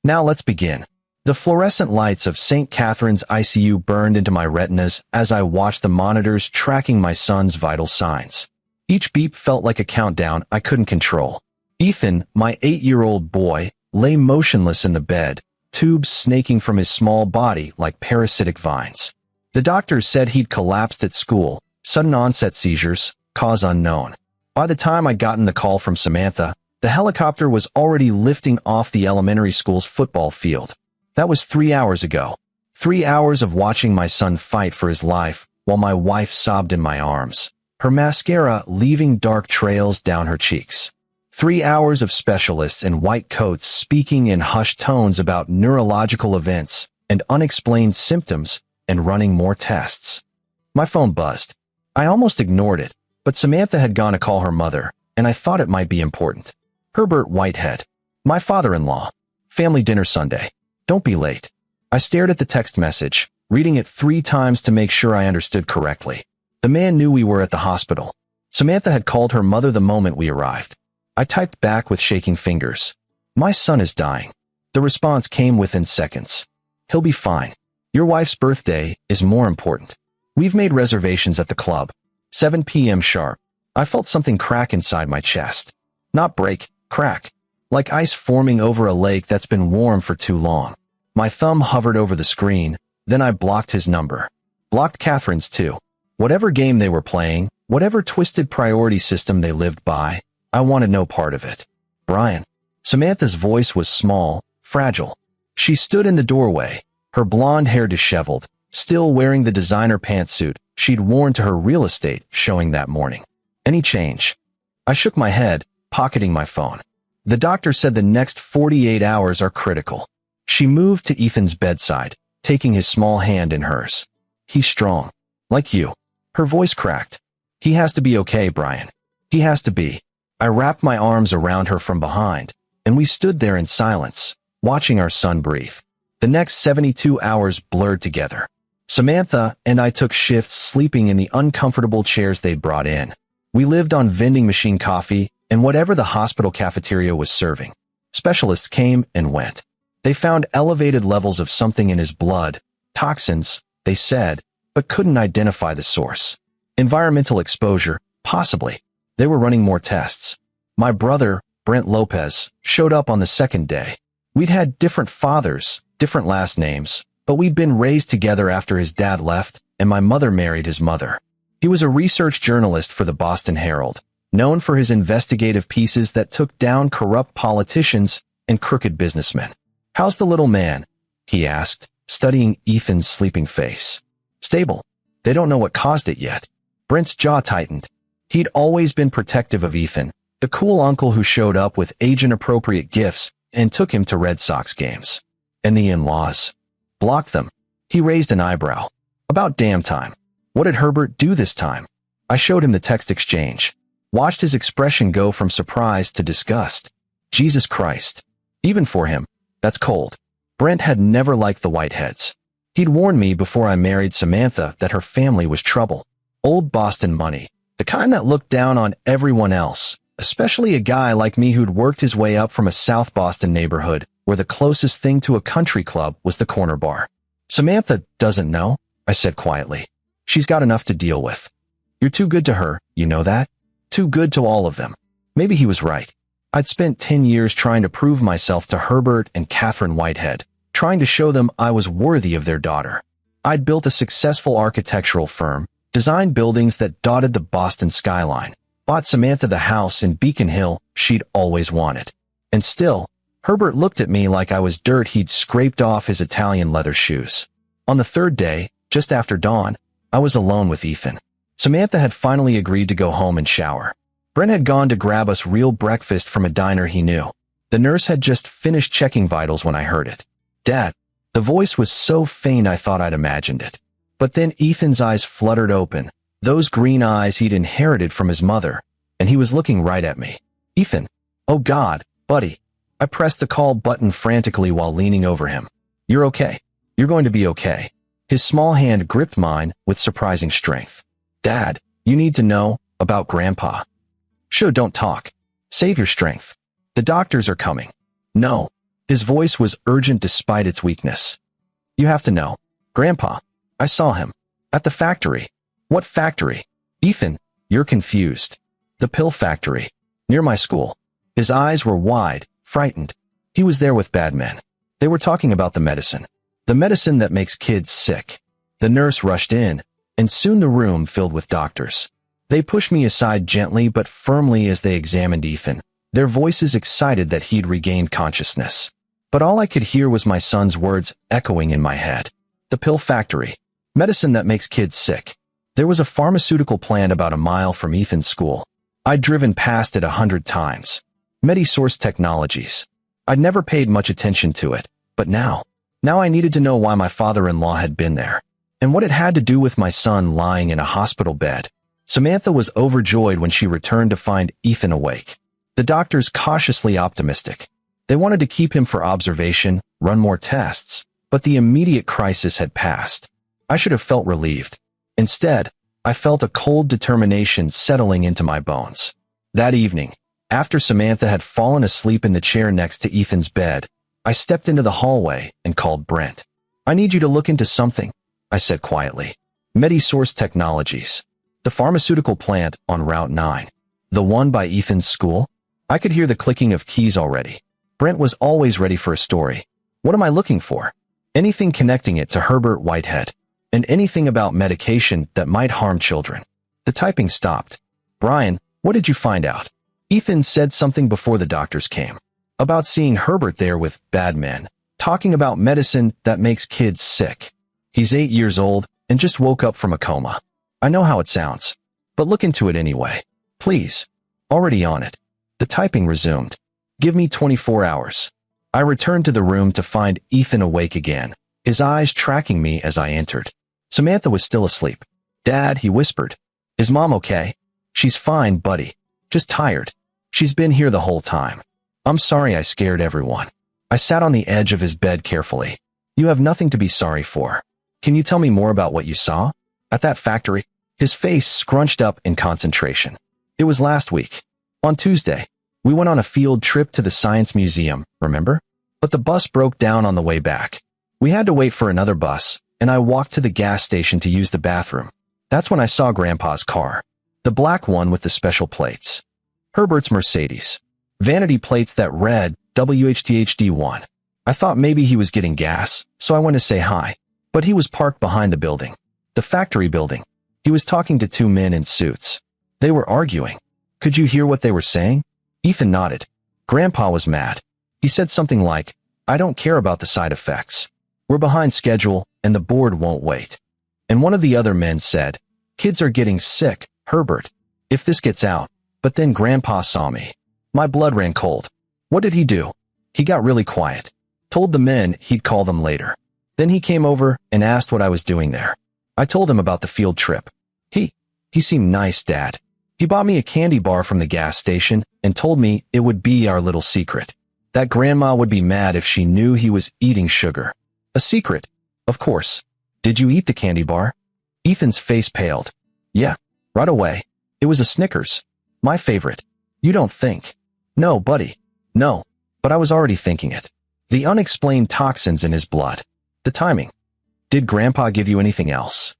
Now let's begin. The fluorescent lights of St. Catherine's ICU burned into my retinas as I watched the monitors tracking my son's vital signs. Each beep felt like a countdown I couldn't control. Ethan, my 8-year-old boy, lay motionless in the bed, tubes snaking from his small body like parasitic vines. The doctors said he'd collapsed at school, sudden onset seizures, cause unknown. By the time I'd gotten the call from Samantha, the helicopter was already lifting off the elementary school's football field. That was 3 hours ago. 3 hours of watching my son fight for his life while my wife sobbed in my arms, her mascara leaving dark trails down her cheeks. 3 hours of specialists in white coats speaking in hushed tones about neurological events and unexplained symptoms and running more tests. My phone buzzed. I almost ignored it, but Samantha had gone to call her mother, and I thought it might be important. Herbert Whitehead. My father-in-law. Family dinner Sunday. Don't be late. I stared at the text message, reading it 3 times to make sure I understood correctly. The man knew we were at the hospital. Samantha had called her mother the moment we arrived. I typed back with shaking fingers. My son is dying. The response came within seconds. He'll be fine. Your wife's birthday is more important. We've made reservations at the club. 7 p.m. sharp. I felt something crack inside my chest. Not break, crack. Like ice forming over a lake that's been warm for too long. My thumb hovered over the screen, then I blocked his number. Blocked Catherine's too. Whatever game they were playing, whatever twisted priority system they lived by, I wanted no part of it. Brian. Samantha's voice was small, fragile. She stood in the doorway, her blonde hair disheveled, still wearing the designer pantsuit she'd worn to her real estate showing that morning. Any change? I shook my head, pocketing my phone. The doctor said the next 48 hours are critical. She moved to Ethan's bedside, taking his small hand in hers. He's strong. Like you. Her voice cracked. He has to be okay, Brian. He has to be. I wrapped my arms around her from behind, and we stood there in silence, watching our son breathe. The next 72 hours blurred together. Samantha and I took shifts sleeping in the uncomfortable chairs they'd brought in. We lived on vending machine coffee and whatever the hospital cafeteria was serving. Specialists came and went. They found elevated levels of something in his blood, toxins, they said, but couldn't identify the source. Environmental exposure, possibly. They were running more tests. My brother, Brent Lopez, showed up on the second day. We'd had different fathers, different last names, but we'd been raised together after his dad left and my mother married his mother. He was a research journalist for the Boston Herald, known for his investigative pieces that took down corrupt politicians and crooked businessmen. How's the little man? He asked, studying Ethan's sleeping face. Stable. They don't know what caused it yet. Brent's jaw tightened. He'd always been protective of Ethan, the cool uncle who showed up with age-inappropriate gifts and took him to Red Sox games. And the in-laws. Blocked them. He raised an eyebrow. About damn time. What did Herbert do this time? I showed him the text exchange. Watched his expression go from surprise to disgust. Jesus Christ. Even for him. That's cold. Brent had never liked the Whiteheads. He'd warned me before I married Samantha that her family was trouble. Old Boston money. The kind that looked down on everyone else, especially a guy like me who'd worked his way up from a South Boston neighborhood where the closest thing to a country club was the corner bar. Samantha doesn't know, I said quietly. She's got enough to deal with. You're too good to her, you know that? Too good to all of them. Maybe he was right. I'd spent 10 years trying to prove myself to Herbert and Catherine Whitehead, trying to show them I was worthy of their daughter. I'd built a successful architectural firm, designed buildings that dotted the Boston skyline, bought Samantha the house in Beacon Hill she'd always wanted. And still, Herbert looked at me like I was dirt he'd scraped off his Italian leather shoes. On the third day, just after dawn, I was alone with Ethan. Samantha had finally agreed to go home and shower. Brent had gone to grab us real breakfast from a diner he knew. The nurse had just finished checking vitals when I heard it. Dad. The voice was so faint I thought I'd imagined it. But then Ethan's eyes fluttered open, those green eyes he'd inherited from his mother, and he was looking right at me. Ethan. Oh God, buddy. I pressed the call button frantically while leaning over him. You're okay. You're going to be okay. His small hand gripped mine with surprising strength. Dad, you need to know about Grandpa. Don't talk. Save your strength. The doctors are coming. No. His voice was urgent despite its weakness. You have to know. Grandpa, I saw him. At the factory. What factory? Ethan, you're confused. The pill factory. Near my school. His eyes were wide, frightened. He was there with bad men. They were talking about the medicine. The medicine that makes kids sick. The nurse rushed in, and soon the room filled with doctors. They pushed me aside gently but firmly as they examined Ethan, their voices excited that he'd regained consciousness. But all I could hear was my son's words echoing in my head. The pill factory. Medicine that makes kids sick. There was a pharmaceutical plant about a mile from Ethan's school. I'd driven past it 100 times. MediSource Technologies. I'd never paid much attention to it, but now I needed to know why my father-in-law had been there, and what it had to do with my son lying in a hospital bed. Samantha was overjoyed when she returned to find Ethan awake. The doctors cautiously optimistic. They wanted to keep him for observation, run more tests, but the immediate crisis had passed. I should have felt relieved. Instead, I felt a cold determination settling into my bones. That evening, after Samantha had fallen asleep in the chair next to Ethan's bed, I stepped into the hallway and called Brent. I need you to look into something, I said quietly. MediSource Technologies. The pharmaceutical plant on Route 9. The one by Ethan's school? I could hear the clicking of keys already. Brent was always ready for a story. What am I looking for? Anything connecting it to Herbert Whitehead, and anything about medication that might harm children. The typing stopped. Brian, what did you find out? Ethan said something before the doctors came. About seeing Herbert there with bad men, talking about medicine that makes kids sick. He's 8 years old and just woke up from a coma. I know how it sounds, but look into it anyway. Please. Already on it. The typing resumed. Give me 24 hours. I returned to the room to find Ethan awake again, his eyes tracking me as I entered. Samantha was still asleep. Dad, he whispered. Is Mom okay? She's fine, buddy. Just tired. She's been here the whole time. I'm sorry I scared everyone. I sat on the edge of his bed carefully. You have nothing to be sorry for. Can you tell me more about what you saw? At that factory? His face scrunched up in concentration. It was last week. On Tuesday. We went on a field trip to the Science Museum, remember? But the bus broke down on the way back. We had to wait for another bus, and I walked to the gas station to use the bathroom. That's when I saw Grandpa's car. The black one with the special plates. Herbert's Mercedes. Vanity plates that read WHTHD1. I thought maybe he was getting gas, so I went to say hi. But he was parked behind the building. The factory building. He was talking to two men in suits. They were arguing. Could you hear what they were saying? Ethan nodded. Grandpa was mad. He said something like, I don't care about the side effects. We're behind schedule, and the board won't wait. And one of the other men said, Kids are getting sick, Herbert. If this gets out. But then Grandpa saw me. My blood ran cold. What did he do? He got really quiet. Told the men he'd call them later. Then he came over and asked what I was doing there. I told him about the field trip. He seemed nice, Dad. He bought me a candy bar from the gas station and told me it would be our little secret. That Grandma would be mad if she knew he was eating sugar. A secret? Of course. Did you eat the candy bar? Ethan's face paled. Yeah, right away. It was a Snickers. My favorite. You don't think? No, buddy. No. But I was already thinking it. The unexplained toxins in his blood. The timing. Did Grandpa give you anything else?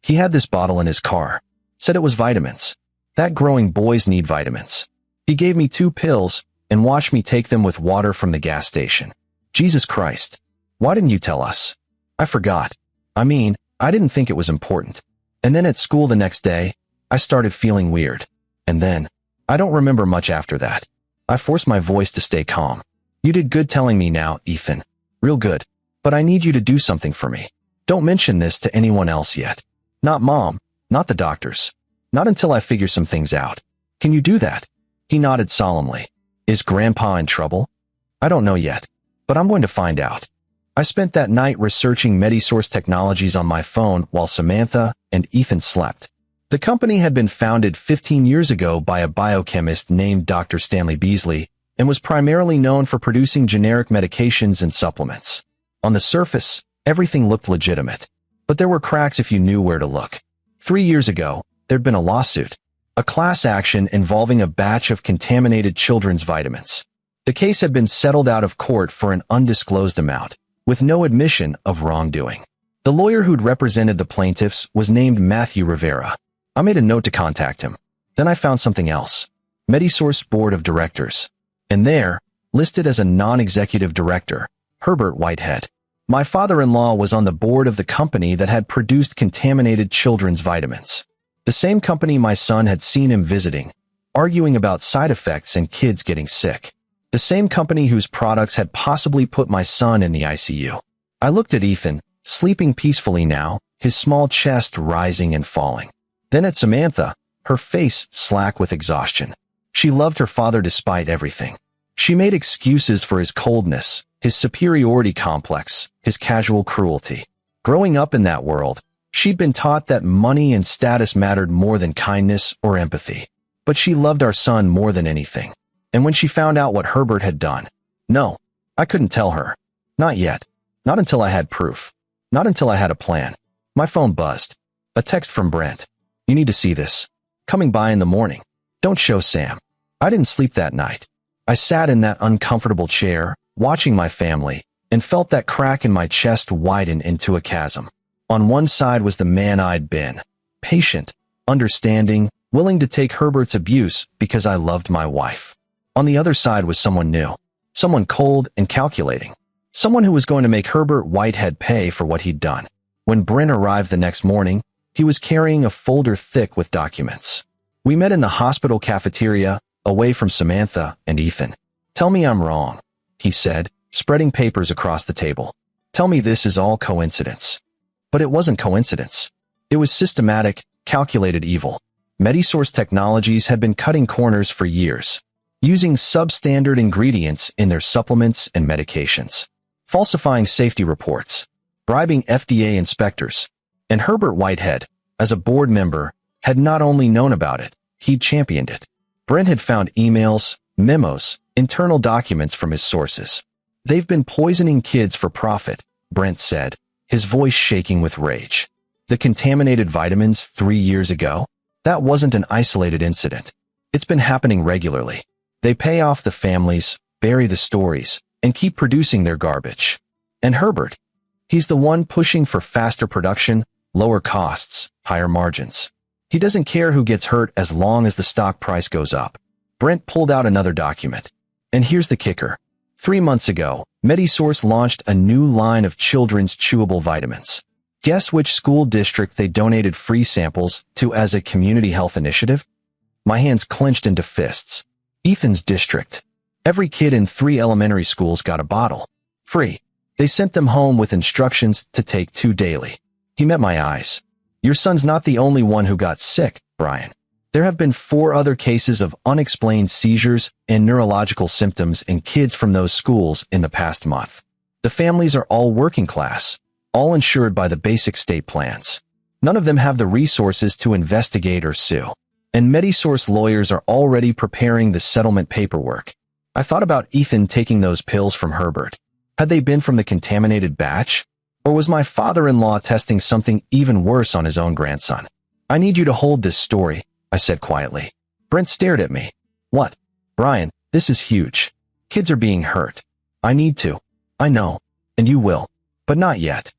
He had this bottle in his car. Said it was vitamins. That growing boys need vitamins. He gave me 2 pills and watched me take them with water from the gas station. Jesus Christ. Why didn't you tell us? I forgot. I didn't think it was important. And then at school the next day, I started feeling weird. And then, I don't remember much after that. I forced my voice to stay calm. You did good telling me now, Ethan. Real good. But I need you to do something for me. Don't mention this to anyone else yet. Not Mom. Not the doctors. Not until I figure some things out. Can you do that? He nodded solemnly. Is Grandpa in trouble? I don't know yet. But I'm going to find out. I spent that night researching MediSource Technologies on my phone while Samantha and Ethan slept. The company had been founded 15 years ago by a biochemist named Dr. Stanley Beasley and was primarily known for producing generic medications and supplements. On the surface, everything looked legitimate. But there were cracks if you knew where to look. 3 years ago, there'd been a lawsuit. A class action involving a batch of contaminated children's vitamins. The case had been settled out of court for an undisclosed amount, with no admission of wrongdoing. The lawyer who'd represented the plaintiffs was named Matthew Rivera. I made a note to contact him. Then I found something else. Medisource Board of Directors. And there, listed as a non-executive director, Herbert Whitehead. My father-in-law was on the board of the company that had produced contaminated children's vitamins. The same company my son had seen him visiting, arguing about side effects and kids getting sick. The same company whose products had possibly put my son in the ICU. I looked at Ethan, sleeping peacefully now, his small chest rising and falling. Then at Samantha, her face slack with exhaustion. She loved her father despite everything. She made excuses for his coldness, his superiority complex, his casual cruelty. Growing up in that world, she'd been taught that money and status mattered more than kindness or empathy. But she loved our son more than anything. And when she found out what Herbert had done, no, I couldn't tell her. Not yet. Not until I had proof. Not until I had a plan. My phone buzzed. A text from Brent. You need to see this. Coming by in the morning. Don't show Sam. I didn't sleep that night. I sat in that uncomfortable chair, watching my family, and felt that crack in my chest widen into a chasm. On one side was the man I'd been. Patient, understanding, willing to take Herbert's abuse because I loved my wife. On the other side was someone new. Someone cold and calculating. Someone who was going to make Herbert Whitehead pay for what he'd done. When Brent arrived the next morning, he was carrying a folder thick with documents. We met in the hospital cafeteria, away from Samantha and Ethan. Tell me I'm wrong, he said, spreading papers across the table. Tell me this is all coincidence. But it wasn't coincidence. It was systematic, calculated evil. Medisource Technologies had been cutting corners for years, using substandard ingredients in their supplements and medications, falsifying safety reports, bribing FDA inspectors. And Herbert Whitehead, as a board member, had not only known about it, he'd championed it. Brent had found emails, memos, internal documents from his sources. They've been poisoning kids for profit, Brent said, his voice shaking with rage. The contaminated vitamins 3 years ago? That wasn't an isolated incident. It's been happening regularly. They pay off the families, bury the stories, and keep producing their garbage. And Herbert? He's the one pushing for faster production, lower costs, higher margins. He doesn't care who gets hurt as long as the stock price goes up. Brent pulled out another document. And here's the kicker. 3 months ago, Medisource launched a new line of children's chewable vitamins. Guess which school district they donated free samples to as a community health initiative? My hands clenched into fists. Ethan's district. Every kid in 3 elementary schools got a bottle. Free. They sent them home with instructions to take 2 daily. He met my eyes. Your son's not the only one who got sick, Brian. There have been 4 other cases of unexplained seizures and neurological symptoms in kids from those schools in the past month. The families are all working class, all insured by the basic state plans. None of them have the resources to investigate or sue. And Medisource lawyers are already preparing the settlement paperwork. I thought about Ethan taking those pills from Herbert. Had they been from the contaminated batch? Or was my father-in-law testing something even worse on his own grandson? I need you to hold this story, I said quietly. Brent stared at me. What? Brian, this is huge. Kids are being hurt. I need to. I know. And you will. But not yet.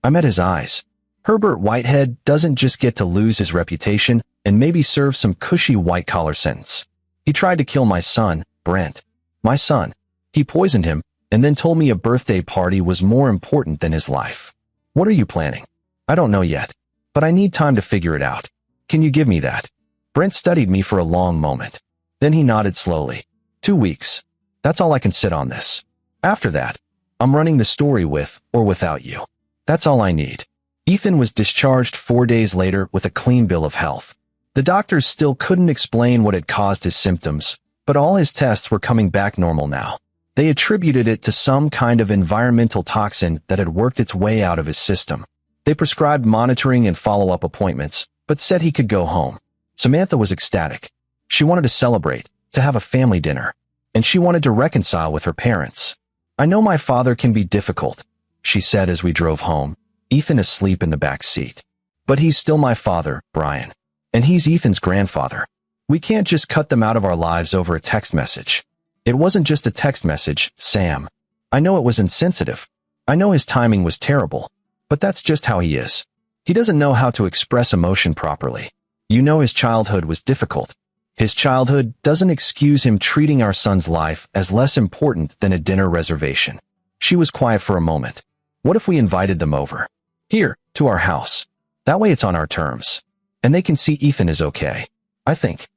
I met his eyes. Herbert Whitehead doesn't just get to lose his reputation and maybe serve some cushy white-collar sentence. He tried to kill my son, Brent. My son. He poisoned him, and then told me a birthday party was more important than his life. What are you planning? I don't know yet, but I need time to figure it out. Can you give me that? Brent studied me for a long moment. Then he nodded slowly. 2 weeks. That's all I can sit on this. After that, I'm running the story with or without you. That's all I need. Ethan was discharged 4 days later with a clean bill of health. The doctors still couldn't explain what had caused his symptoms, but all his tests were coming back normal now. They attributed it to some kind of environmental toxin that had worked its way out of his system. They prescribed monitoring and follow-up appointments, but said he could go home. Samantha was ecstatic. She wanted to celebrate, to have a family dinner, and she wanted to reconcile with her parents. I know my father can be difficult, she said as we drove home, Ethan asleep in the back seat. But he's still my father, Brian. And he's Ethan's grandfather. We can't just cut them out of our lives over a text message. It wasn't just a text message, Sam. I know it was insensitive. I know his timing was terrible. But that's just how he is. He doesn't know how to express emotion properly. You know his childhood was difficult. His childhood doesn't excuse him treating our son's life as less important than a dinner reservation. She was quiet for a moment. What if we invited them over? Here, to our house. That way it's on our terms. And they can see Ethan is okay. I think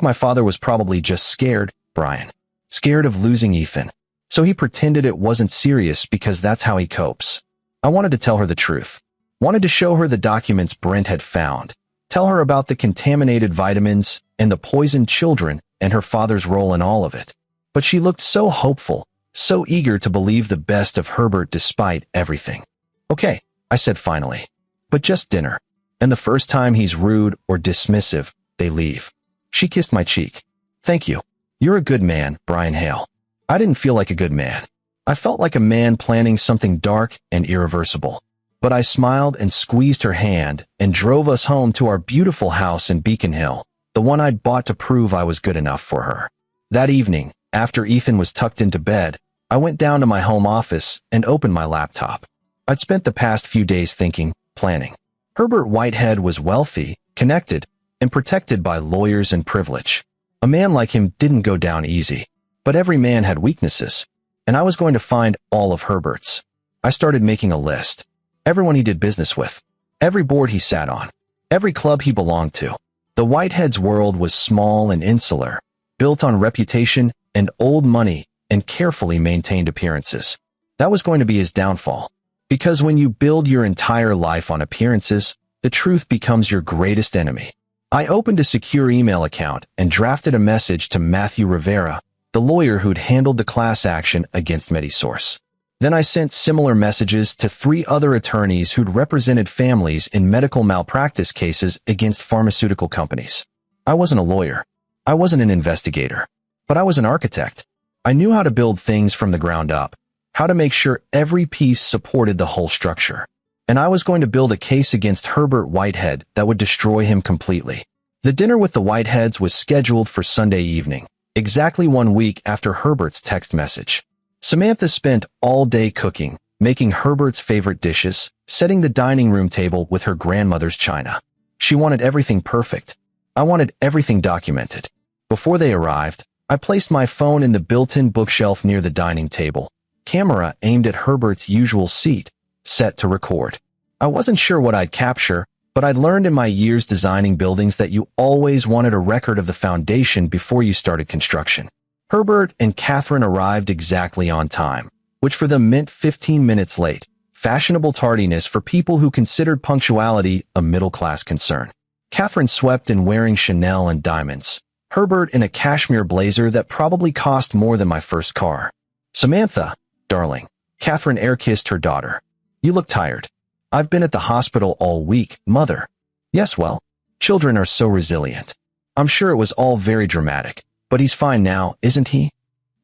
my father was probably just scared, Brian. Scared of losing Ethan. So he pretended it wasn't serious because that's how he copes. I wanted to tell her the truth. Wanted to show her the documents Brent had found. Tell her about the contaminated vitamins and the poisoned children and her father's role in all of it. But she looked so hopeful, so eager to believe the best of Herbert despite everything. Okay, I said finally. But just dinner. And the first time he's rude or dismissive, they leave. She kissed my cheek. Thank you. You're a good man, Brian Hale. I didn't feel like a good man. I felt like a man planning something dark and irreversible. But I smiled and squeezed her hand and drove us home to our beautiful house in Beacon Hill, the one I'd bought to prove I was good enough for her. That evening, after Ethan was tucked into bed, I went down to my home office and opened my laptop. I'd spent the past few days thinking, planning. Herbert Whitehead was wealthy, connected, and protected by lawyers and privilege. A man like him didn't go down easy. But every man had weaknesses, and I was going to find all of Herbert's. I started making a list. Everyone he did business with. Every board he sat on. Every club he belonged to. The Whitehead's world was small and insular, built on reputation and old money and carefully maintained appearances. That was going to be his downfall. Because when you build your entire life on appearances, the truth becomes your greatest enemy. I opened a secure email account and drafted a message to Matthew Rivera, the lawyer who'd handled the class action against Medisource. Then I sent similar messages to 3 other attorneys who'd represented families in medical malpractice cases against pharmaceutical companies. I wasn't a lawyer. I wasn't an investigator. But I was an architect. I knew how to build things from the ground up, how to make sure every piece supported the whole structure. And I was going to build a case against Herbert Whitehead that would destroy him completely. The dinner with the Whiteheads was scheduled for Sunday evening. Exactly 1 week after Herbert's text message. Samantha spent all day cooking, making Herbert's favorite dishes, setting the dining room table with her grandmother's china. She wanted everything perfect. I wanted everything documented. Before they arrived, I placed my phone in the built-in bookshelf near the dining table, camera aimed at Herbert's usual seat, set to record. I wasn't sure what I'd capture, but I'd learned in my years designing buildings that you always wanted a record of the foundation before you started construction. Herbert and Catherine arrived exactly on time, which for them meant 15 minutes late, fashionable tardiness for people who considered punctuality a middle-class concern. Catherine swept in wearing Chanel and diamonds. Herbert in a cashmere blazer that probably cost more than my first car. Samantha, darling. Catherine air-kissed her daughter. You look tired. I've been at the hospital all week, Mother. Yes, well, children are so resilient. I'm sure it was all very dramatic, but he's fine now, isn't he?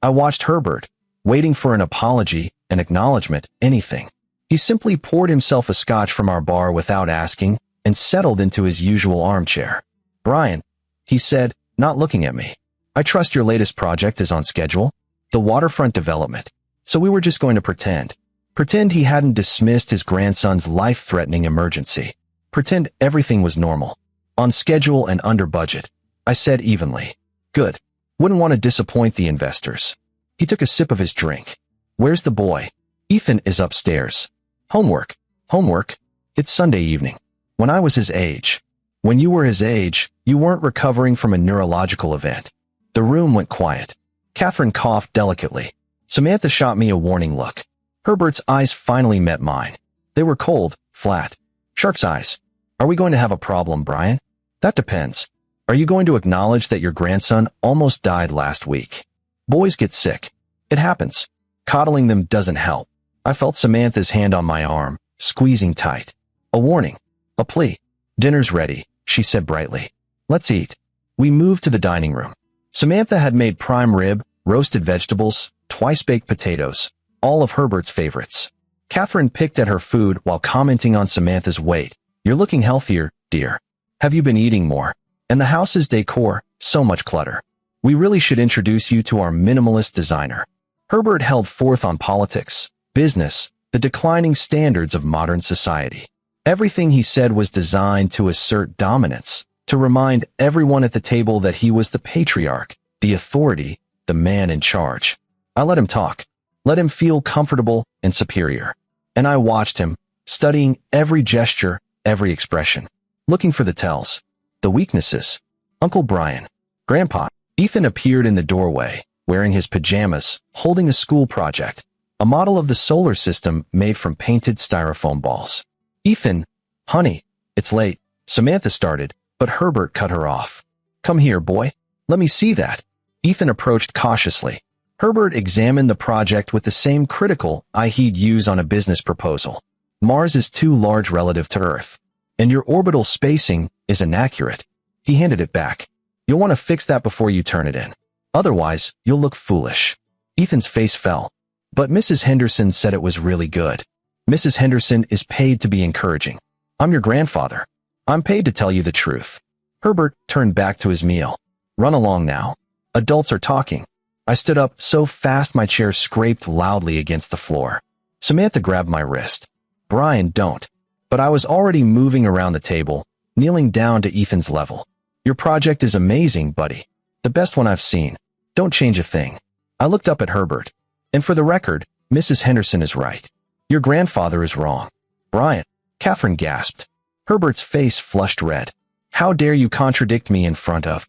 I watched Herbert, waiting for an apology, an acknowledgement, anything. He simply poured himself a scotch from our bar without asking and settled into his usual armchair. Brian, he said, not looking at me. I trust your latest project is on schedule, the waterfront development. So we were just going to pretend. Pretend he hadn't dismissed his grandson's life-threatening emergency. Pretend everything was normal. On schedule and under budget. I said evenly. Good. Wouldn't want to disappoint the investors. He took a sip of his drink. Where's the boy? Ethan is upstairs. Homework. Homework. It's Sunday evening. When I was his age. When you were his age, you weren't recovering from a neurological event. The room went quiet. Catherine coughed delicately. Samantha shot me a warning look. Herbert's eyes finally met mine. They were cold, flat. Shark's eyes. Are we going to have a problem, Brian? That depends. Are you going to acknowledge that your grandson almost died last week? Boys get sick. It happens. Coddling them doesn't help. I felt Samantha's hand on my arm, squeezing tight. A warning. A plea. Dinner's ready, she said brightly. Let's eat. We moved to the dining room. Samantha had made prime rib, roasted vegetables, twice-baked potatoes, all of Herbert's favorites. Catherine picked at her food while commenting on Samantha's weight. You're looking healthier, dear. Have you been eating more? And the house's decor, so much clutter. We really should introduce you to our minimalist designer. Herbert held forth on politics, business, the declining standards of modern society. Everything he said was designed to assert dominance, to remind everyone at the table that he was the patriarch, the authority, the man in charge. I let him talk, let him feel comfortable and superior. And I watched him, studying every gesture, every expression, looking for the tells, the weaknesses. Uncle Brian, Grandpa, Ethan appeared in the doorway, wearing his pajamas, holding a school project, a model of the solar system made from painted styrofoam balls. Ethan, honey, it's late, Samantha started, but Herbert cut her off. Come here, boy. Let me see that. Ethan approached cautiously. Herbert examined the project with the same critical eye he'd use on a business proposal. Mars is too large relative to Earth, and your orbital spacing is inaccurate. He handed it back. You'll want to fix that before you turn it in. Otherwise, you'll look foolish. Ethan's face fell. But Mrs. Henderson said it was really good. Mrs. Henderson is paid to be encouraging. I'm your grandfather. I'm paid to tell you the truth. Herbert turned back to his meal. Run along now. Adults are talking. I stood up so fast my chair scraped loudly against the floor. Samantha grabbed my wrist. Brian, don't. But I was already moving around the table, kneeling down to Ethan's level. Your project is amazing, buddy. The best one I've seen. Don't change a thing. I looked up at Herbert. And for the record, Mrs. Henderson is right. Your grandfather is wrong. Brian, Catherine gasped. Herbert's face flushed red. How dare you contradict me in front of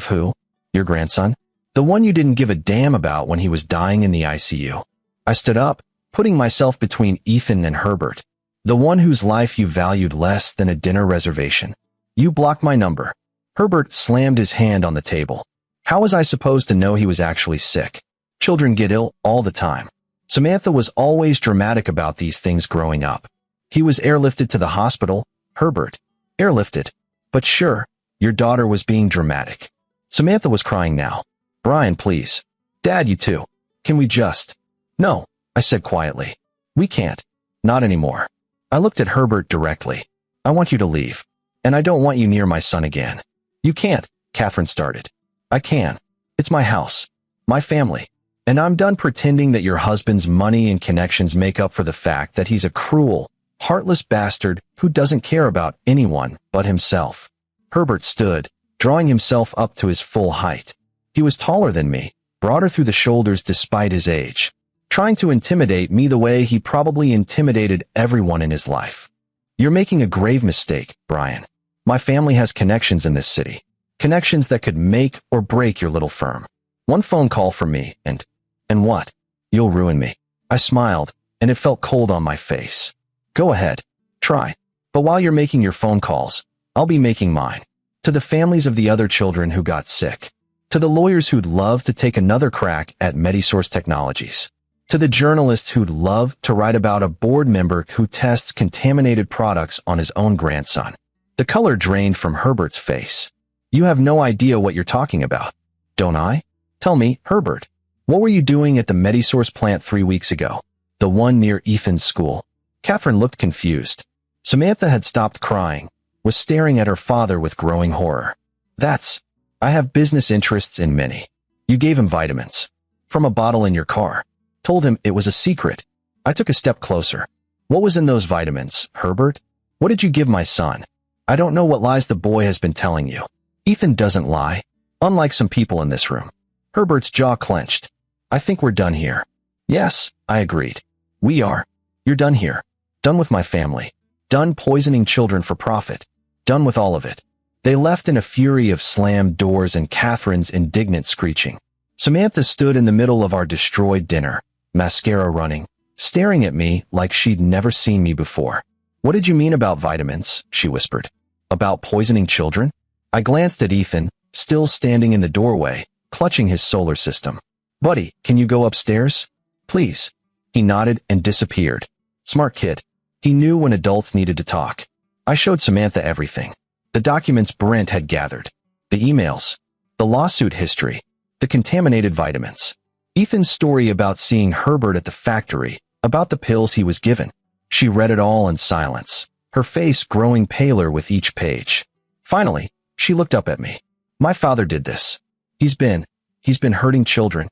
who? Your grandson? The one you didn't give a damn about when he was dying in the ICU. I stood up, putting myself between Ethan and Herbert. The one whose life you valued less than a dinner reservation. You blocked my number. Herbert slammed his hand on the table. How was I supposed to know he was actually sick? Children get ill all the time. Samantha was always dramatic about these things growing up. He was airlifted to the hospital. Herbert. Airlifted. But sure, your daughter was being dramatic. Samantha was crying now. Brian, please. Dad, you too. Can we just? No, I said quietly. We can't. Not anymore. I looked at Herbert directly. I want you to leave. And I don't want you near my son again. You can't, Catherine started. I can. It's my house. My family. And I'm done pretending that your husband's money and connections make up for the fact that he's a cruel, heartless bastard who doesn't care about anyone but himself. Herbert stood, drawing himself up to his full height. He was taller than me, broader through the shoulders despite his age, trying to intimidate me the way he probably intimidated everyone in his life. You're making a grave mistake, Brian. My family has connections in this city. Connections that could make or break your little firm. One phone call from me, and what? You'll ruin me. I smiled, and it felt cold on my face. Go ahead. Try. But while you're making your phone calls, I'll be making mine. To the families of the other children who got sick. To the lawyers who'd love to take another crack at Medisource Technologies. To the journalists who'd love to write about a board member who tests contaminated products on his own grandson. The color drained from Herbert's face. You have no idea what you're talking about. Don't I? Tell me, Herbert. What were you doing at the Medisource plant 3 weeks ago? The one near Ethan's school. Catherine looked confused. Samantha had stopped crying, was staring at her father with growing horror. I have business interests in many. You gave him vitamins. From a bottle in your car. Told him it was a secret. I took a step closer. What was in those vitamins, Herbert? What did you give my son? I don't know what lies the boy has been telling you. Ethan doesn't lie, unlike some people in this room. Herbert's jaw clenched. I think we're done here. Yes, I agreed. We are. You're done here. Done with my family. Done poisoning children for profit. Done with all of it. They left in a fury of slammed doors and Catherine's indignant screeching. Samantha stood in the middle of our destroyed dinner, mascara running, staring at me like she'd never seen me before. What did you mean about vitamins? She whispered. About poisoning children? I glanced at Ethan, still standing in the doorway, clutching his solar system. Buddy, can you go upstairs? Please. He nodded and disappeared. Smart kid. He knew when adults needed to talk. I showed Samantha everything. The documents Brent had gathered. The emails. The lawsuit history. The contaminated vitamins. Ethan's story about seeing Herbert at the factory, about the pills he was given. She read it all in silence, her face growing paler with each page. Finally, she looked up at me. My father did this. He's been hurting children.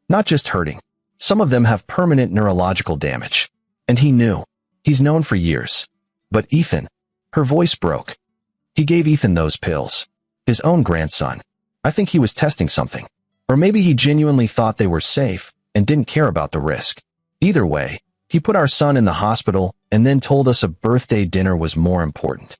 Not just hurting. Some of them have permanent neurological damage. And he knew. He's known for years. But Ethan, her voice broke. He gave Ethan those pills. His own grandson. I think he was testing something. Or maybe he genuinely thought they were safe and didn't care about the risk. Either way, he put our son in the hospital and then told us a birthday dinner was more important.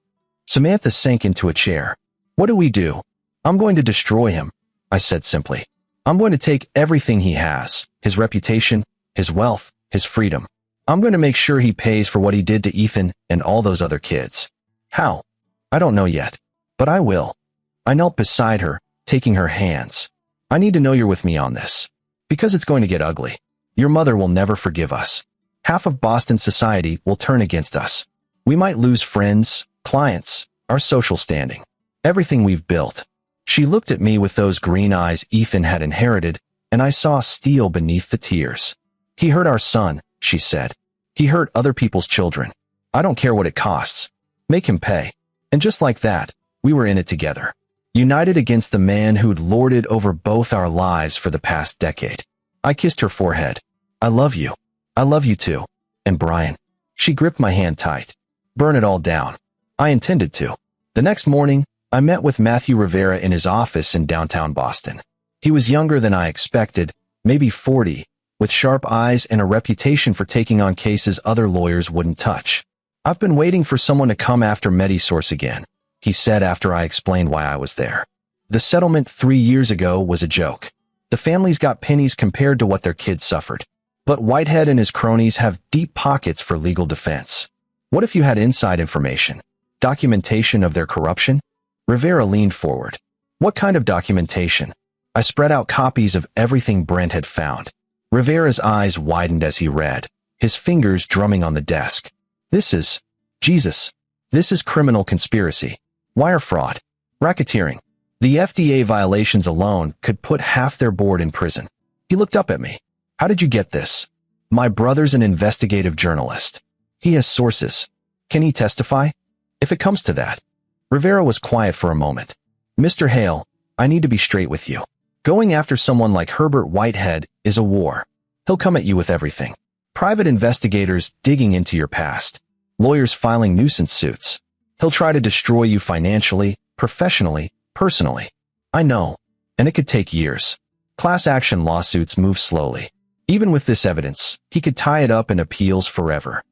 Samantha sank into a chair. What do we do? I'm going to destroy him, I said simply. I'm going to take everything he has, his reputation, his wealth, his freedom. I'm going to make sure he pays for what he did to Ethan and all those other kids. How? I don't know yet, but I will. I knelt beside her, taking her hands. I need to know you're with me on this. Because it's going to get ugly. Your mother will never forgive us. Half of Boston society will turn against us. We might lose friends, clients, our social standing. Everything we've built. She looked at me with those green eyes Ethan had inherited, and I saw steel beneath the tears. He hurt our son, she said. He hurt other people's children. I don't care what it costs. Make him pay. And just like that, we were in it together. United against the man who'd lorded over both our lives for the past decade. I kissed her forehead. I love you. I love you too. And Brian. She gripped my hand tight. Burn it all down. I intended to. The next morning, I met with Matthew Rivera in his office in downtown Boston. He was younger than I expected, maybe 40, with sharp eyes and a reputation for taking on cases other lawyers wouldn't touch. I've been waiting for someone to come after Medisource again, he said after I explained why I was there. The settlement 3 years ago was a joke. The families got pennies compared to what their kids suffered. But Whitehead and his cronies have deep pockets for legal defense. What if you had inside information? Documentation of their corruption? Rivera leaned forward. What kind of documentation? I spread out copies of everything Brent had found. Rivera's eyes widened as he read, his fingers drumming on the desk. This is criminal conspiracy, wire fraud, racketeering. The FDA violations alone could put half their board in prison. He looked up at me. How did you get this? My brother's an investigative journalist. He has sources. Can he testify? If it comes to that. Rivera was quiet for a moment. Mr. Hale, I need to be straight with you. Going after someone like Herbert Whitehead is a war. He'll come at you with everything. Private investigators digging into your past. Lawyers filing nuisance suits. He'll try to destroy you financially, professionally, personally. I know. And it could take years. Class action lawsuits move slowly. Even with this evidence, he could tie it up in appeals forever.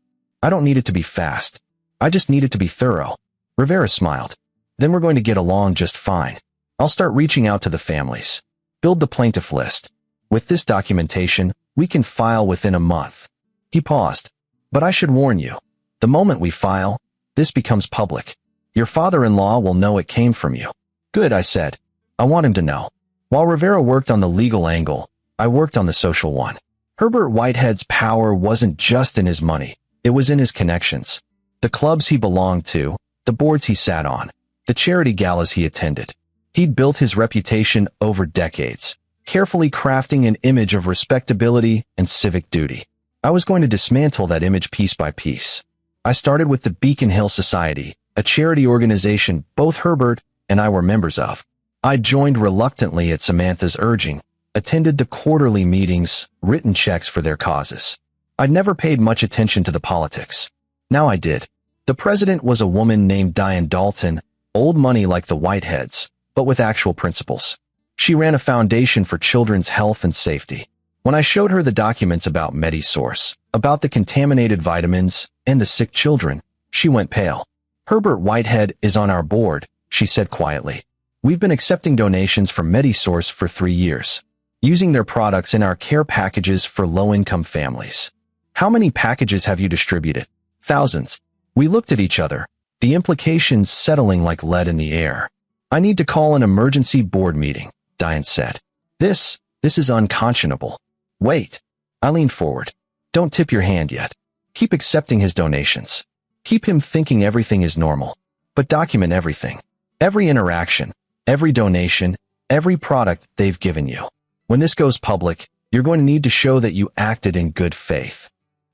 I don't need it to be fast. I just need it to be thorough. Rivera smiled. Then we're going to get along just fine. I'll start reaching out to the families. Build the plaintiff list. With this documentation, we can file within a month. He paused. But I should warn you. The moment we file, this becomes public. Your father-in-law will know it came from you. Good, I said. I want him to know. While Rivera worked on the legal angle, I worked on the social one. Herbert Whitehead's power wasn't just in his money. It was in his connections. The clubs he belonged to, the boards he sat on, the charity galas he attended. He'd built his reputation over decades, carefully crafting an image of respectability and civic duty. I was going to dismantle that image piece by piece. I started with the Beacon Hill Society, a charity organization both Herbert and I were members of. I joined reluctantly at Samantha's urging, attended the quarterly meetings, written checks for their causes. I'd never paid much attention to the politics. Now I did. The president was a woman named Diane Dalton, old money like the Whiteheads, but with actual principles. She ran a foundation for children's health and safety. When I showed her the documents about Medisource, about the contaminated vitamins and the sick children, she went pale. Herbert Whitehead is on our board, she said quietly. We've been accepting donations from Medisource for 3 years, using their products in our care packages for low-income families. How many packages have you distributed? Thousands. We looked at each other, the implications settling like lead in the air. I need to call an emergency board meeting, Diane said. This is unconscionable. Wait. I leaned forward. Don't tip your hand yet. Keep accepting his donations. Keep him thinking everything is normal. But document everything. Every interaction, every donation, every product they've given you. When this goes public, you're going to need to show that you acted in good faith.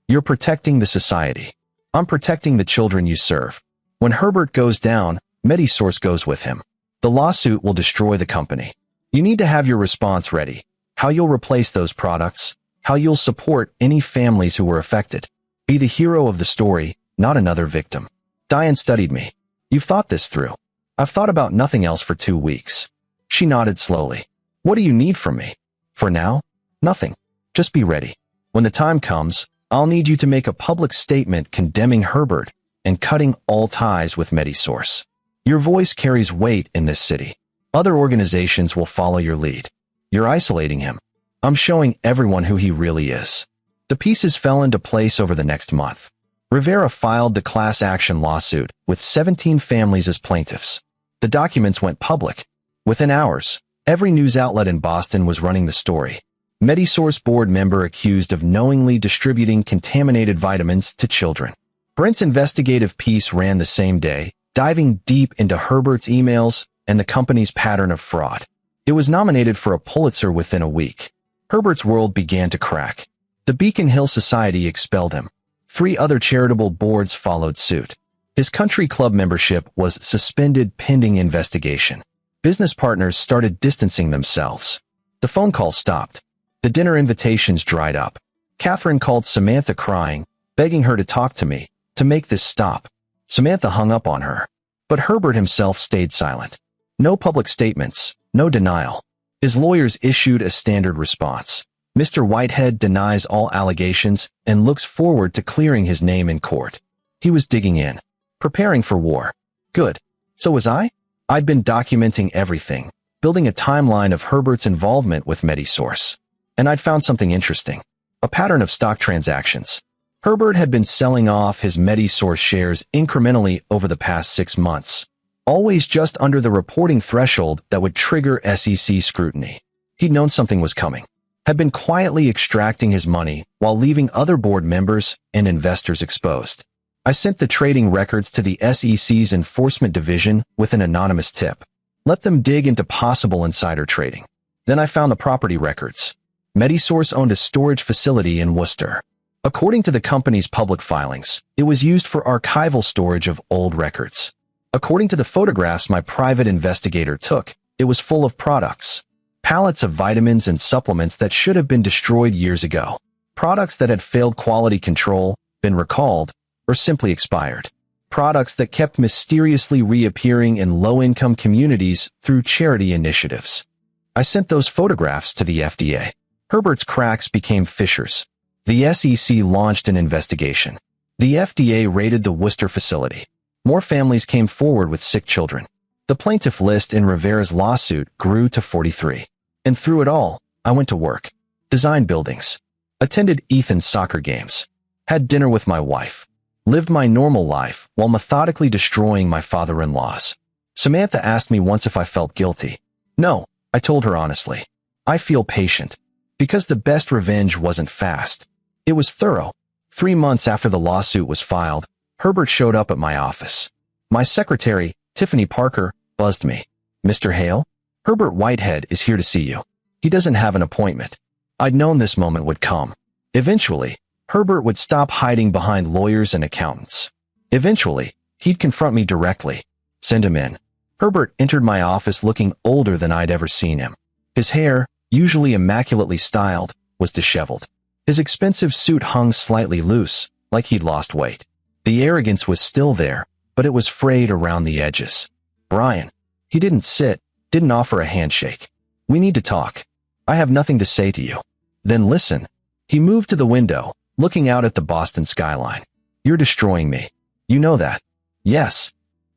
You're protecting the society. I'm protecting the children you serve. When Herbert goes down, Medisource goes with him. The lawsuit will destroy the company. You need to have your response ready, how you'll replace those products, how you'll support any families who were affected. Be the hero of the story, not another victim. Diane studied me. You've thought this through. I've thought about nothing else for 2 weeks. She nodded slowly. What do you need from me? For now? Nothing. Just be ready. When the time comes, I'll need you to make a public statement condemning Herbert and cutting all ties with Medisource. Your voice carries weight in this city. Other organizations will follow your lead. You're isolating him. I'm showing everyone who he really is. The pieces fell into place over the next month. Rivera filed the class action lawsuit with 17 families as plaintiffs. The documents went public. Within hours, every news outlet in Boston was running the story. Medisource board member accused of knowingly distributing contaminated vitamins to children. Brent's investigative piece ran the same day, diving deep into Herbert's emails and the company's pattern of fraud. It was nominated for a Pulitzer within a week. Herbert's world began to crack. The Beacon Hill Society expelled him. 3 other charitable boards followed suit. His country club membership was suspended pending investigation. Business partners started distancing themselves. The phone calls stopped. The dinner invitations dried up. Catherine called Samantha crying, begging her to talk to me, to make this stop. Samantha hung up on her. But Herbert himself stayed silent. No public statements, no denial. His lawyers issued a standard response. Mr. Whitehead denies all allegations and looks forward to clearing his name in court. He was digging in, preparing for war. Good. So was I? I'd been documenting everything, building a timeline of Herbert's involvement with Medisource. And I'd found something interesting. A pattern of stock transactions. Herbert had been selling off his Medisource shares incrementally over the past 6 months, always just under the reporting threshold that would trigger SEC scrutiny. He'd known something was coming. Had been quietly extracting his money while leaving other board members and investors exposed. I sent the trading records to the SEC's enforcement division with an anonymous tip. Let them dig into possible insider trading. Then I found the property records. Medisource owned a storage facility in Worcester. According to the company's public filings, it was used for archival storage of old records. According to the photographs my private investigator took, it was full of products. Pallets of vitamins and supplements that should have been destroyed years ago. Products that had failed quality control, been recalled, or simply expired. Products that kept mysteriously reappearing in low-income communities through charity initiatives. I sent those photographs to the FDA. Herbert's cracks became fissures. The SEC launched an investigation. The FDA raided the Worcester facility. More families came forward with sick children. The plaintiff list in Rivera's lawsuit grew to 43. And through it all, I went to work, designed buildings, attended Ethan's soccer games, had dinner with my wife, lived my normal life while methodically destroying my father-in-law's. Samantha asked me once if I felt guilty. No, I told her honestly. I feel patient. Because the best revenge wasn't fast. It was thorough. 3 months after the lawsuit was filed, Herbert showed up at my office. My secretary, Tiffany Parker, buzzed me. Mr. Hale? Herbert Whitehead is here to see you. He doesn't have an appointment. I'd known this moment would come. Eventually, Herbert would stop hiding behind lawyers and accountants. Eventually, he'd confront me directly. Send him in. Herbert entered my office looking older than I'd ever seen him. His hair, usually immaculately styled, was disheveled. His expensive suit hung slightly loose, like he'd lost weight. The arrogance was still there, but it was frayed around the edges. Brian. He didn't sit, didn't offer a handshake. We need to talk. I have nothing to say to you. Then listen. He moved to the window, looking out at the Boston skyline. You're destroying me. You know that. Yes.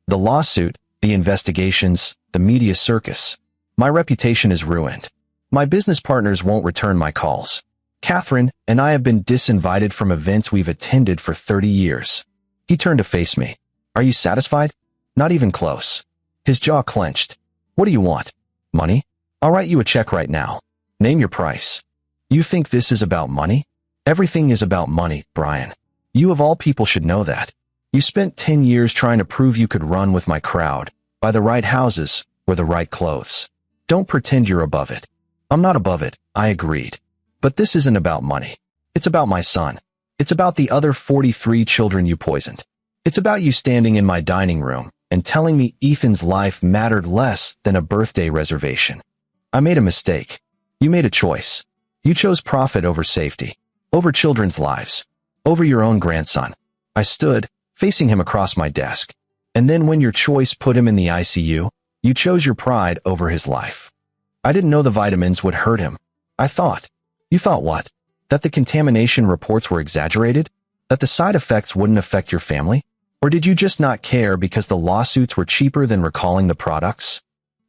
The lawsuit, the investigations, the media circus. My reputation is ruined. My business partners won't return my calls. Catherine and I have been disinvited from events we've attended for 30 years. He turned to face me. Are you satisfied? Not even close. His jaw clenched. What do you want? Money? I'll write you a check right now. Name your price. You think this is about money? Everything is about money, Brian. You of all people should know that. You spent 10 years trying to prove you could run with my crowd, buy the right houses, wear the right clothes. Don't pretend you're above it. I'm not above it, I agreed. But this isn't about money. It's about my son. It's about the other 43 children you poisoned. It's about you standing in my dining room and telling me Ethan's life mattered less than a birthday reservation. I made a mistake. You made a choice. You chose profit over safety, over children's lives, over your own grandson. I stood, facing him across my desk. And then when your choice put him in the ICU, you chose your pride over his life. I didn't know the vitamins would hurt him. I thought. You thought what? That the contamination reports were exaggerated? That the side effects wouldn't affect your family? Or did you just not care because the lawsuits were cheaper than recalling the products?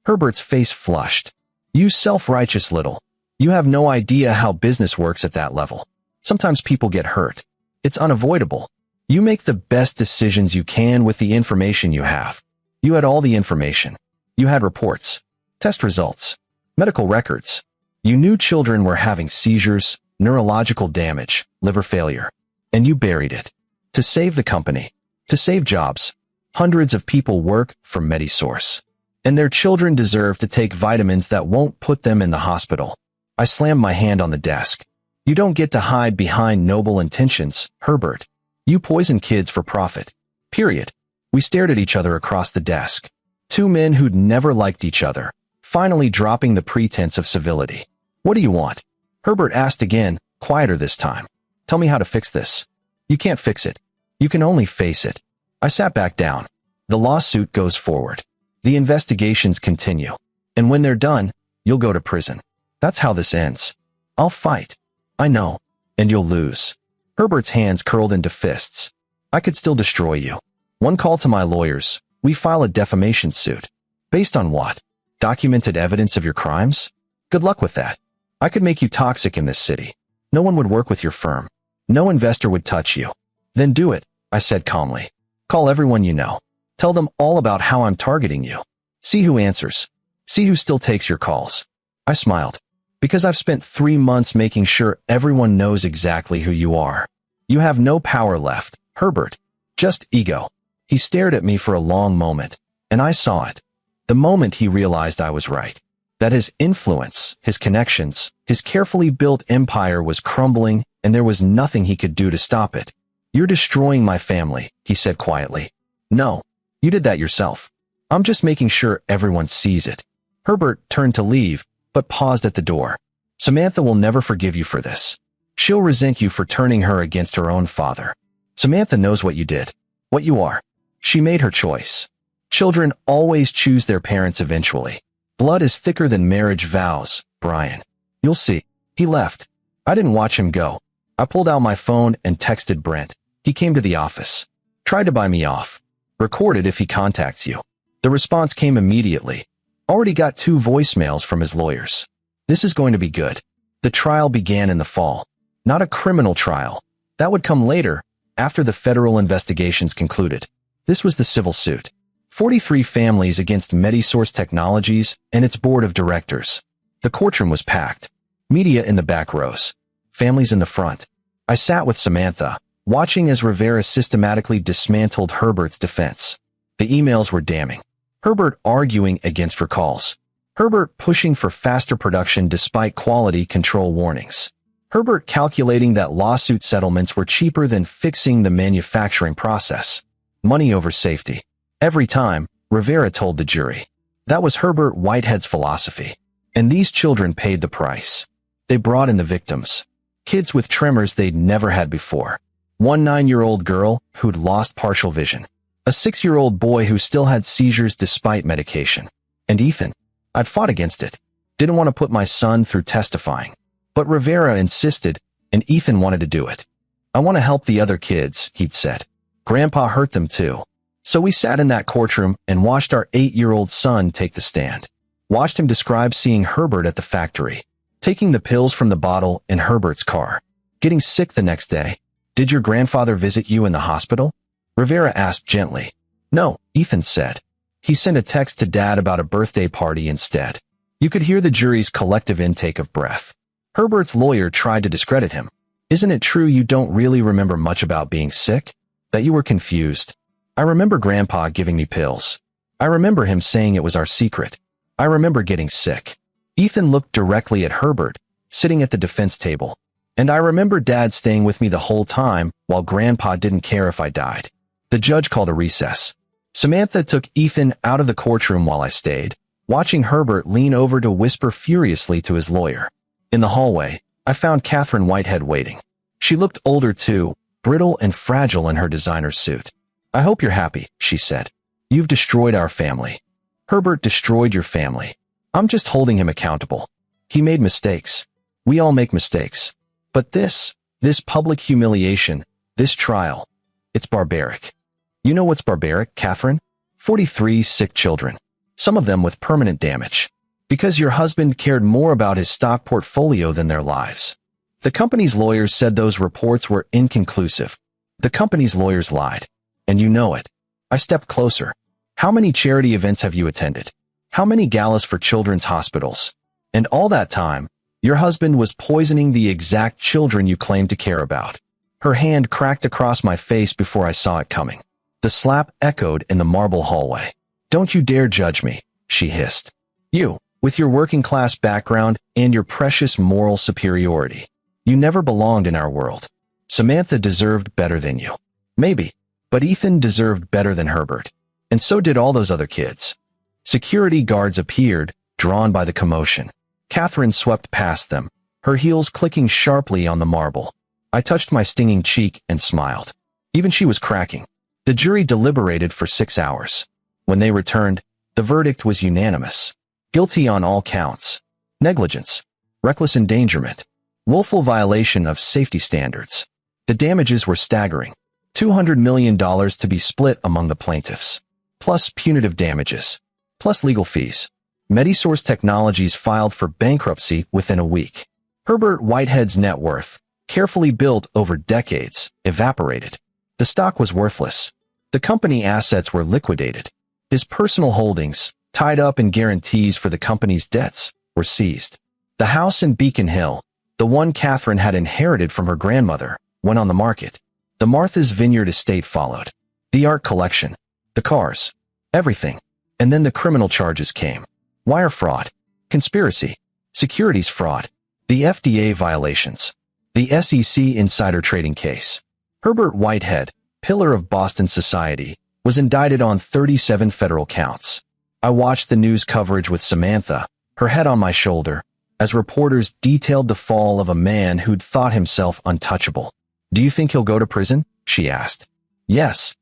Herbert's face flushed. You self-righteous little. You have no idea how business works at that level. Sometimes people get hurt. It's unavoidable. You make the best decisions you can with the information you have. You had all the information. You had reports, test results, medical records. You knew children were having seizures, neurological damage, liver failure. And you buried it. To save the company. To save jobs. Hundreds of people work for MediSource. And their children deserve to take vitamins that won't put them in the hospital. I slammed my hand on the desk. You don't get to hide behind noble intentions, Herbert. You poison kids for profit. Period. We stared at each other across the desk. Two men who'd never liked each other, finally dropping the pretense of civility. What do you want? Herbert asked again, quieter this time. Tell me how to fix this. You can't fix it. You can only face it. I sat back down. The lawsuit goes forward. The investigations continue. And when they're done, you'll go to prison. That's how this ends. I'll fight. I know. And you'll lose. Herbert's hands curled into fists. I could still destroy you. One call to my lawyers. We file a defamation suit. Based on what? Documented evidence of your crimes? Good luck with that. I could make you toxic in this city. No one would work with your firm. No investor would touch you. Then do it, I said calmly. Call everyone you know. Tell them all about how I'm targeting you. See who answers. See who still takes your calls. I smiled. Because I've spent 3 months making sure everyone knows exactly who you are. You have no power left, Herbert. Just ego. He stared at me for a long moment, and I saw it. The moment he realized I was right. That his influence, his connections, his carefully built empire was crumbling, and there was nothing he could do to stop it. You're destroying my family, he said quietly. No, you did that yourself. I'm just making sure everyone sees it. Herbert turned to leave, but paused at the door. Samantha will never forgive you for this. She'll resent you for turning her against her own father. Samantha knows what you did, what you are. She made her choice. Children always choose their parents eventually. Blood is thicker than marriage vows, Brian. You'll see. He left. I didn't watch him go. I pulled out my phone and texted Brent. He came to the office. Tried to buy me off. Recorded if he contacts you. The response came immediately. Already got 2 voicemails from his lawyers. This is going to be good. The trial began in the fall. Not a criminal trial. That would come later, after the federal investigations concluded. This was the civil suit. 43 families against MediSource Technologies and its board of directors. The courtroom was packed. Media in the back rows. Families in the front. I sat with Samantha, watching as Rivera systematically dismantled Herbert's defense. The emails were damning. Herbert arguing against recalls. Herbert pushing for faster production despite quality control warnings. Herbert calculating that lawsuit settlements were cheaper than fixing the manufacturing process. Money over safety. Every time, Rivera told the jury. That was Herbert Whitehead's philosophy. And these children paid the price. They brought in the victims. Kids with tremors they'd never had before. One 9-year-old girl who'd lost partial vision. A 6-year-old boy who still had seizures despite medication. And Ethan. I'd fought against it. Didn't want to put my son through testifying. But Rivera insisted, and Ethan wanted to do it. I want to help the other kids, he'd said. Grandpa hurt them too. So we sat in that courtroom and watched our 8-year-old son take the stand. Watched him describe seeing Herbert at the factory. Taking the pills from the bottle in Herbert's car. Getting sick the next day. Did your grandfather visit you in the hospital? Rivera asked gently. No, Ethan said. He sent a text to Dad about a birthday party instead. You could hear the jury's collective intake of breath. Herbert's lawyer tried to discredit him. Isn't it true you don't really remember much about being sick? That you were confused? I remember Grandpa giving me pills. I remember him saying it was our secret. I remember getting sick. Ethan looked directly at Herbert, sitting at the defense table. And I remember Dad staying with me the whole time while Grandpa didn't care if I died. The judge called a recess. Samantha took Ethan out of the courtroom while I stayed. watching Herbert lean over to whisper furiously to his lawyer. In the hallway, I found Catherine Whitehead waiting. She looked older too, brittle and fragile in her designer suit. "I hope you're happy," she said. "You've destroyed our family." "Herbert destroyed your family. I'm just holding him accountable. He made mistakes. We all make mistakes. But this public humiliation, this trial, it's barbaric." "You know what's barbaric, Catherine? 43 sick children. Some of them with permanent damage. Because your husband cared more about his stock portfolio than their lives." The company's lawyers said those reports were inconclusive. The company's lawyers lied. And you know it. I stepped closer. "How many charity events have you attended? How many galas for children's hospitals? And all that time, your husband was poisoning the exact children you claimed to care about." Her hand cracked across my face before I saw it coming. The slap echoed in the marble hallway. "Don't you dare judge me," she hissed. "You, with your working-class background and your precious moral superiority. You never belonged in our world. Samantha deserved better than you. Maybe, but Ethan deserved better than Herbert. And so did all those other kids." Security guards appeared, drawn by the commotion. Catherine swept past them, her heels clicking sharply on the marble. I touched my stinging cheek and smiled. Even she was cracking. The jury deliberated for 6 hours. When they returned, the verdict was unanimous. Guilty on all counts. Negligence, reckless endangerment, willful violation of safety standards. The damages were staggering. $200 million to be split among the plaintiffs. Plus punitive damages. Plus legal fees. Medisource Technologies filed for bankruptcy within a week. Herbert Whitehead's net worth, carefully built over decades, evaporated. The stock was worthless. The company assets were liquidated. His personal holdings, tied up in guarantees for the company's debts, were seized. The house in Beacon Hill, the one Catherine had inherited from her grandmother, went on the market. The Martha's Vineyard estate followed. The art collection, the cars, everything. And then the criminal charges came. Wire fraud, conspiracy, securities fraud, the FDA violations, the SEC insider trading case. Herbert Whitehead, pillar of Boston society, was indicted on 37 federal counts. I watched the news coverage with Samantha, her head on my shoulder, as reporters detailed the fall of a man who'd thought himself untouchable. "Do you think he'll go to prison?" she asked. "Yes."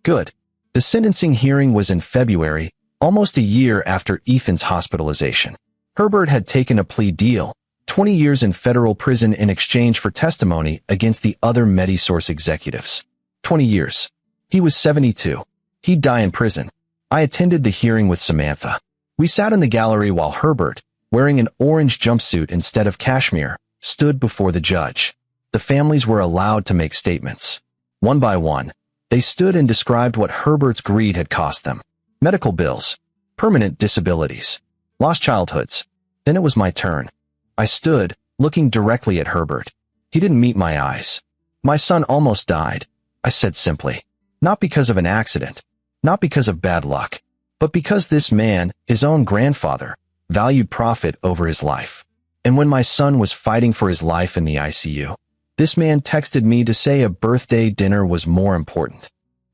"Good." The sentencing hearing was in February, almost a year after Ethan's hospitalization. Herbert had taken a plea deal, 20 years in federal prison in exchange for testimony against the other Medisource executives. 20 years. He was 72. He'd die in prison. I attended the hearing with Samantha. We sat in the gallery while Herbert, wearing an orange jumpsuit instead of cashmere, stood before the judge. The families were allowed to make statements. One by one, they stood and described what Herbert's greed had cost them. Medical bills, permanent disabilities, lost childhoods. Then it was my turn. I stood, looking directly at Herbert. He didn't meet my eyes. "My son almost died," I said simply. "Not because of an accident, not because of bad luck, but because this man, his own grandfather, valued profit over his life. And when my son was fighting for his life in the ICU, this man texted me to say a birthday dinner was more important."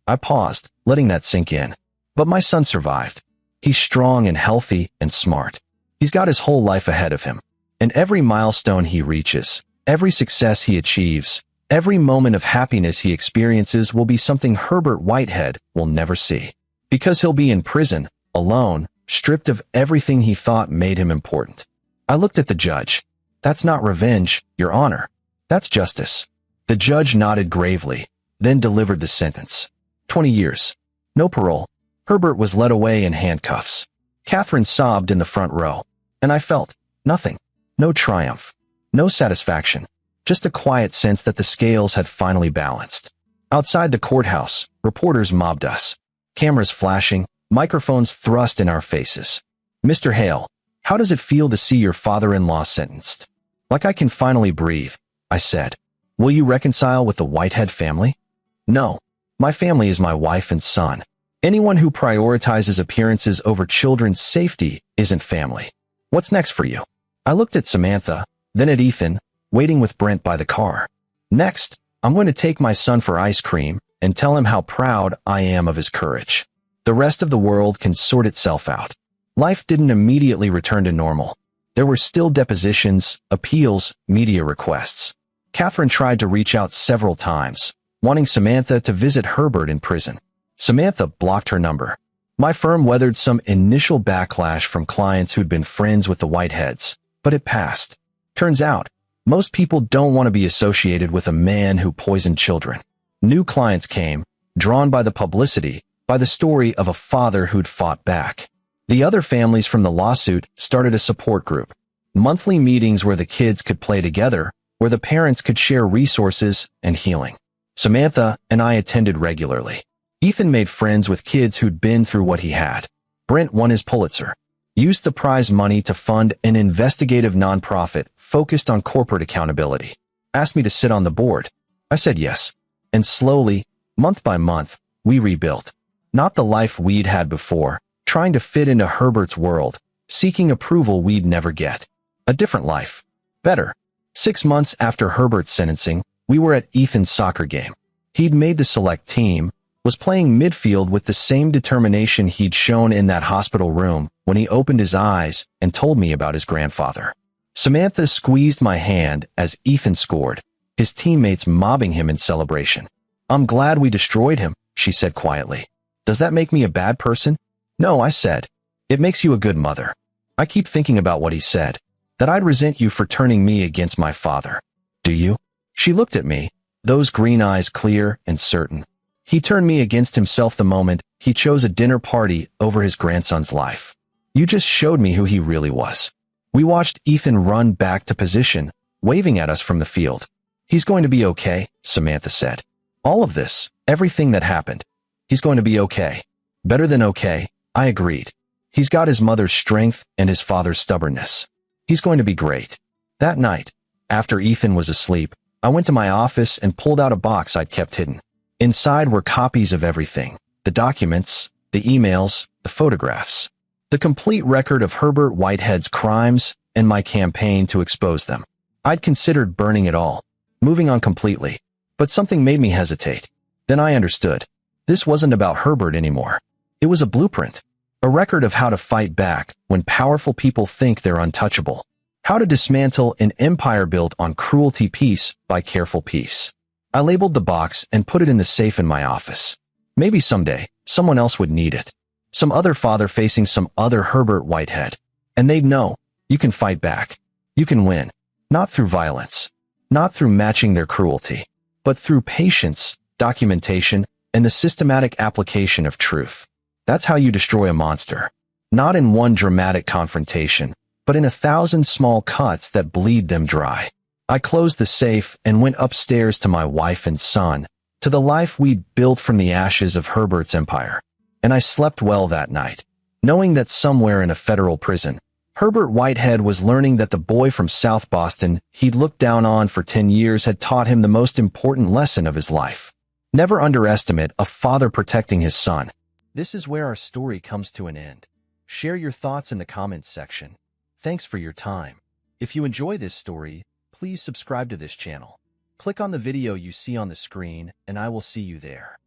I paused, letting that sink in. But my son survived. He's strong and healthy and smart. He's got his whole life ahead of him. And every milestone he reaches, every success he achieves, every moment of happiness he experiences will be something Herbert Whitehead will never see. Because he'll be in prison, alone, stripped of everything he thought made him important. I looked at the judge. "That's not revenge, Your Honor. That's justice." The judge nodded gravely, then delivered the sentence. 20 years. No parole. Herbert was led away in handcuffs. Catherine sobbed in the front row. And I felt nothing. No triumph. No satisfaction. Just a quiet sense that the scales had finally balanced. Outside the courthouse, reporters mobbed us. Cameras flashing, microphones thrust in our faces. "Mr. Hale, how does it feel to see your father-in-law sentenced?" "Like I can finally breathe," I said. "Will you reconcile with the Whitehead family?" "No. My family is my wife and son. Anyone who prioritizes appearances over children's safety isn't family. What's next for you?" I looked at Samantha, then at Ethan, waiting with Brent by the car. "Next, I'm going to take my son for ice cream and tell him how proud I am of his courage. The rest of the world can sort itself out. Life didn't immediately return to normal. There were still depositions, appeals, media requests. Catherine tried to reach out several times, wanting Samantha to visit Herbert in prison. Samantha blocked her number. My firm weathered some initial backlash from clients who'd been friends with the Whiteheads, but it passed. Turns out, most people don't want to be associated with a man who poisoned children. New clients came, drawn by the publicity, by the story of a father who'd fought back. The other families from the lawsuit started a support group. Monthly meetings where the kids could play together, where the parents could share resources and healing. Samantha and I attended regularly. Ethan made friends with kids who'd been through what he had. Brent won his Pulitzer. Used the prize money to fund an investigative nonprofit focused on corporate accountability. Asked me to sit on the board. I said yes. And slowly, month by month, we rebuilt. Not the life we'd had before, trying to fit into Herbert's world, seeking approval we'd never get. A different life. Better. 6 months after Herbert's sentencing, we were at Ethan's soccer game. He'd made the select team, was playing midfield with the same determination he'd shown in that hospital room when he opened his eyes and told me about his grandfather. Samantha squeezed my hand as Ethan scored, his teammates mobbing him in celebration. "I'm glad we destroyed him," she said quietly. "Does that make me a bad person?" "No," I said. "It makes you a good mother." I keep thinking about what he said, that I'd resent you for turning me against my father. "Do you?" She looked at me, those green eyes clear and certain. "He turned me against himself the moment he chose a dinner party over his grandson's life. You just showed me who he really was." We watched Ethan run back to position, waving at us from the field. "He's going to be okay," Samantha said. "All of this, everything that happened. He's going to be okay." "Better than okay," I agreed. "He's got his mother's strength and his father's stubbornness. He's going to be great." That night, after Ethan was asleep, I went to my office and pulled out a box I'd kept hidden. Inside were copies of everything: the documents, the emails, the photographs. The complete record of Herbert Whitehead's crimes and my campaign to expose them. I'd considered burning it all, moving on completely, but something made me hesitate. Then I understood. This wasn't about Herbert anymore. It was a blueprint, a record of how to fight back when powerful people think they're untouchable, how to dismantle an empire built on cruelty piece by careful piece. I labeled the box and put it in the safe in my office. Maybe someday, someone else would need it. Some other father facing some other Herbert Whitehead. And they'd know, you can fight back. You can win. Not through violence. Not through matching their cruelty. But through patience, documentation, and the systematic application of truth. That's how you destroy a monster. Not in one dramatic confrontation, but in 1,000 small cuts that bleed them dry. I closed the safe and went upstairs to my wife and son, to the life we'd built from the ashes of Herbert's empire. And I slept well that night, knowing that somewhere in a federal prison, Herbert Whitehead was learning that the boy from South Boston he'd looked down on for 10 years had taught him the most important lesson of his life. Never underestimate a father protecting his son. This is where our story comes to an end. Share your thoughts in the comments section. Thanks for your time. If you enjoy this story, please subscribe to this channel. Click on the video you see on the screen, and I will see you there.